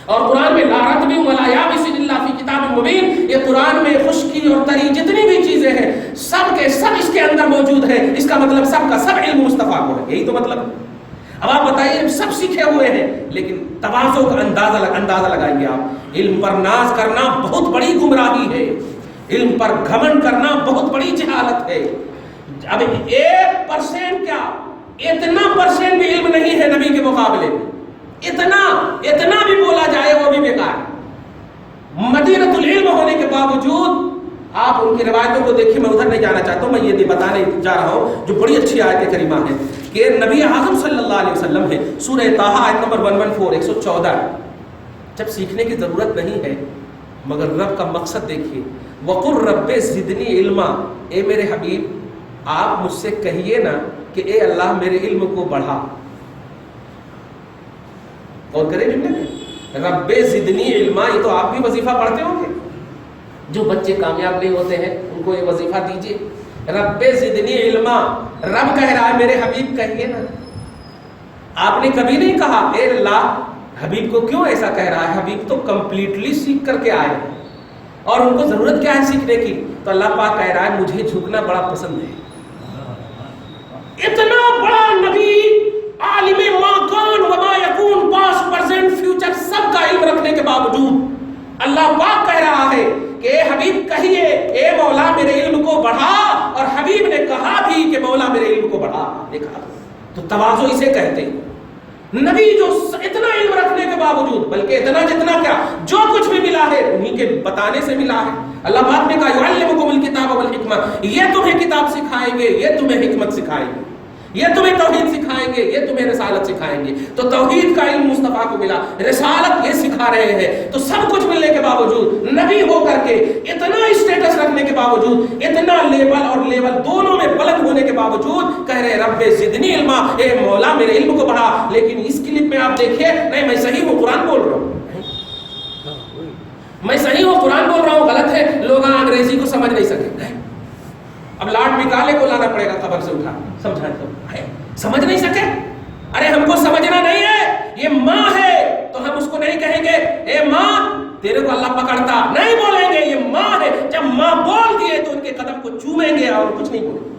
اور قرآن میں لا رطب ولا یابس الا فی کتاب مبین، یہ قرآن میں خشکی اور تری جتنی بھی چیزیں ہیں سب کے سب اس کے اندر موجود ہے، اس کا مطلب سب کا سب علم مصطفیٰ کو ہے، یہی تو مطلب ہے۔ اب آپ بتائیے سب سیکھے ہوئے ہیں لیکن تواضع کا اندازہ لگائیے آپ، علم پر ناز کرنا بہت بڑی گمراہی ہے، علم پر گھمنڈ کرنا بہت بڑی جہالت ہے۔ اب 1% کیا، اتنا % بھی علم نہیں ہے نبی کے مقابلے میں، اتنا بھی بولا جائے وہ بھی بیکار ہے۔ مدینۃ العلم ہونے کے باوجود آپ ان کی روایتوں کو دیکھیں، میں ادھر نہیں جانا چاہتا ہوں، میں یہ بتانے جا رہا ہوں جو بڑی اچھی آیت کریمہ ہے کہ نبی اعظم صلی اللہ علیہ وسلم ہے، سورہ طٰہٰ آیت نمبر 114 114، جب سیکھنے کی ضرورت نہیں ہے مگر رب کا مقصد دیکھیے، وَقُلْ رَبِّ زِدْنِی عِلْمًا، اے میرے حبیب آپ مجھ سے کہیے نا کہ اے اللہ میرے علم کو بڑھا۔ اور کرے جملے میں رب زدنی علما، یہ تو آپ بھی وظیفہ پڑھتے ہوں گے، جو بچے کامیاب نہیں ہوتے ہیں ان کو یہ وظیفہ دیجیے، رب زدنی علما، رب کہہ رہا ہے میرے حبیب کہیے نا۔ آپ نے کبھی نہیں کہا اے اللہ حبیب کو کیوں ایسا کہہ رہا ہے، حبیب تو کمپلیٹلی سیکھ کر کے آئے اور ان کو ضرورت کیا ہے سیکھنے کی، تو اللہ پاک کہہ رہا ہے مجھے جھکنا بڑا پسند ہے۔ اتنا بڑا نبی، عالم ما کان وما یکون، پاسٹ پریزنٹ فیوچر سب کا علم رکھنے کے باوجود اللہ پاک کہہ رہا ہے کہ اے حبیب کہیے اے مولا میرے علم کو بڑھا، اور حبیب نے کہا بھی کہ مولا میرے علم کو بڑھا۔ دیکھا تو تواضع اسے کہتے ہیں، نبی جو اتنا علم رکھنے کے باوجود، بلکہ اتنا جتنا کیا جو کچھ بھی ملا ہے انہی کے بتانے سے ملا ہے۔ اللہ پاک نے کہا یعلمکم الکتاب والحکمہ، یہ تمہیں کتاب سکھائیں گے، یہ تمہیں حکمت سکھائیں گے، یہ تمہیں توحید سکھائیں گے، یہ تمہیں رسالت سکھائیں گے۔ تو توحید کا علم مصطفیٰ کو ملا، رسالت یہ سکھا رہے ہیں، تو سب کچھ ملنے کے باوجود، نبی ہو کر کے اتنا اسٹیٹس رکھنے کے باوجود، اتنا لیول اور لیول دونوں میں بلند ہونے کے باوجود کہہ رہے رب زدنی علما، اے مولا میرے علم کو بڑھا۔ لیکن اس کلپ میں آپ دیکھیے، نہیں میں صحیح ہوں قرآن بول رہا ہوں، میں صحیح ہوں قرآن بول رہا ہوں، غلط ہے لوگ انگریزی کو سمجھ نہیں سکے۔ اب لاڈ نکالے کو لانا پڑے گا قبر سے اٹھا، سمجھائیں تو سمجھ نہیں سکے۔ ارے ہم کو سمجھنا نہیں ہے، یہ ماں ہے تو ہم اس کو نہیں کہیں گے اے ماں تیرے کو اللہ پکڑتا، نہیں بولیں گے یہ ماں ہے۔ جب ماں بول دیے تو ان کے قدم کو چومیں گے اور کچھ نہیں بولیں گے،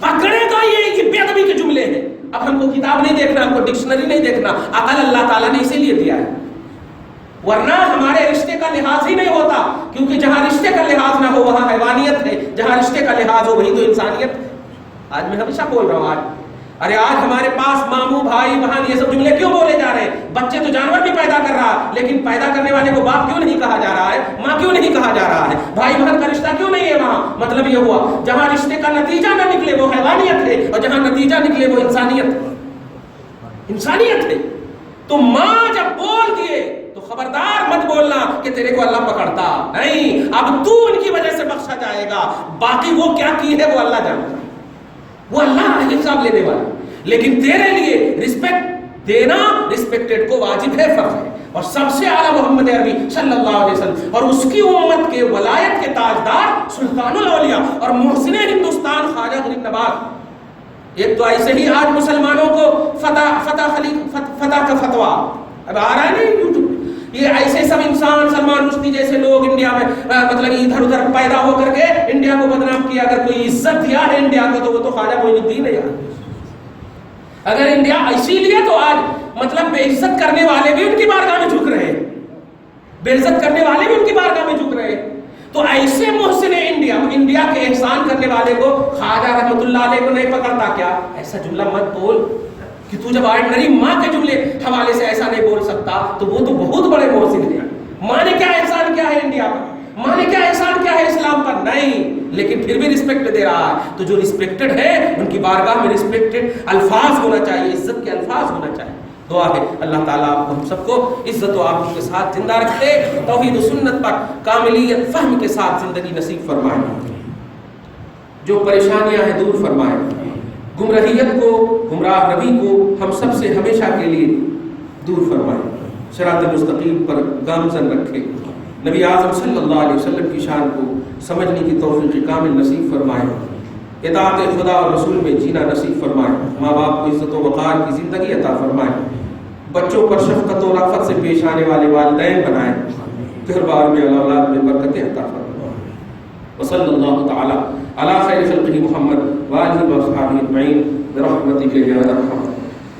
پکڑے گا۔ یہ بے ادبی کے جملے ہیں۔ اب ہم کو کتاب نہیں دیکھنا، ہم کو ڈکشنری نہیں دیکھنا، عقل اللہ تعالیٰ نے اسی لیے دیا ہے، ورنہ ہمارے رشتے کا لحاظ ہی نہیں ہوتا، کیونکہ جہاں رشتے کا لحاظ نہ ہو وہاں حیوانیت ہے، جہاں رشتے کا لحاظ ہو وہی تو انسانیت ہے۔ آج میں ہمیشہ بول رہا ہوں، ارے آج ہمارے پاس ماموں بھائی بہن یہ سب جملے کیوں بولے جا رہے ہیں؟ بچے تو جانور بھی پیدا کر رہا ہے، لیکن پیدا کرنے والے کو باپ کیوں نہیں کہا جا رہا ہے، ماں کیوں نہیں کہا جا رہا ہے، بھائی بہن کا رشتہ کیوں نہیں ہے وہاں؟ مطلب یہ ہوا جہاں رشتے کا نتیجہ نہ نکلے وہ حیوانیت ہے، اور جہاں نتیجہ نکلے وہ انسانیت ہے۔ تو ماں جب بول دیے تو خبردار مت بولنا کہ تیرے کو اللہ پکڑتا، نہیں، اب تو ان کی وجہ سے بخشا جائے گا، باقی وہ کیا کی ہے وہ اللہ جانتا ہے، وہ اللہ حساب لینے والا۔ لیکن تیرے لیے رسپیکٹ دینا رسپیکٹڈ کو واجب ہے، فرض ہے، اور سب سے اعلیٰ محمد عربی صلی اللہ علیہ وسلم اور اس کی امت کے ولایت کے تاجدار سلطان الاولیاء اور محسن ہندوستان خواجہ غریب نواز، ایک تو ایسے ہی آج مسلمانوں کو فتح کا فتوا اب آ رہا ہے نا یوٹیوب، یہ ایسے سب انسان سلمان رشدی جیسے لوگ انڈیا میں مطلب ادھر ادھر پیدا ہو کر کے انڈیا کو بدنام کیا۔ اگر کوئی عزت دیا ہے انڈیا کو تو وہ تو خواجہ معین الدین ہے یار۔ اگر انڈیا اسی لیے تو آج مطلب بے عزت کرنے والے بھی ان کی بارگاہ میں جھک رہے ہیں، بے عزت کرنے والے بھی ان کی بارگاہ میں جھک رہے ہیں۔ تو ایسے محسن انڈیا کے احسان کرنے والے کو خواجہ رحمۃ اللہ علیہ کو نہیں پکڑتا کیا؟ ایسا جملہ مت بول کہ تو جب آرڈنری ماں کے جملے حوالے سے ایسا نہیں بول سکتا تو وہ تو بہت بڑے محسن ہیں۔ ماں نے کیا احسان کیا ہے انڈیا پر، ماں نے کیا احسان کیا ہے اسلام پر؟ نہیں، لیکن پھر بھی رسپیکٹ دے رہا ہے۔ تو جو رسپیکٹڈ ہے ان کی بارگاہ میں رسپیکٹڈ الفاظ ہونا چاہیے، عزت کے الفاظ ہونا چاہیے۔ دعا ہے اللہ تعالیٰ آپ کو ہم سب کو عزت و آبرو کے ساتھ زندہ رکھے، توحید و سنت پر کاملیت فہم کے ساتھ زندگی نصیب فرمائے، جو پریشانیاں ہیں دور فرمائے، گمراہیت کو گمراہ روی کو ہم سب سے ہمیشہ کے لیے دور فرمائے، صراط مستقیم پر گامزن رکھے، نبی اعظم صلی اللہ علیہ وسلم کی شان کو سمجھنے کی توفیق کامل نصیب فرمائے، اطاعت خدا اور رسول میں جینا نصیب فرمائے، ماں باپ کو عزت و وقار کی زندگی عطا فرمائے، بچوں پر شفقت و رأفت سے پیش آنے والے والدین بنائے، پھر بار میں اولاد میں برکتیں عطا فرمائے۔ وصلی اللہ تعالی علی خیر خلقہ محمد وآلہ وصحبہ اجمعین برحمتک یا ارحم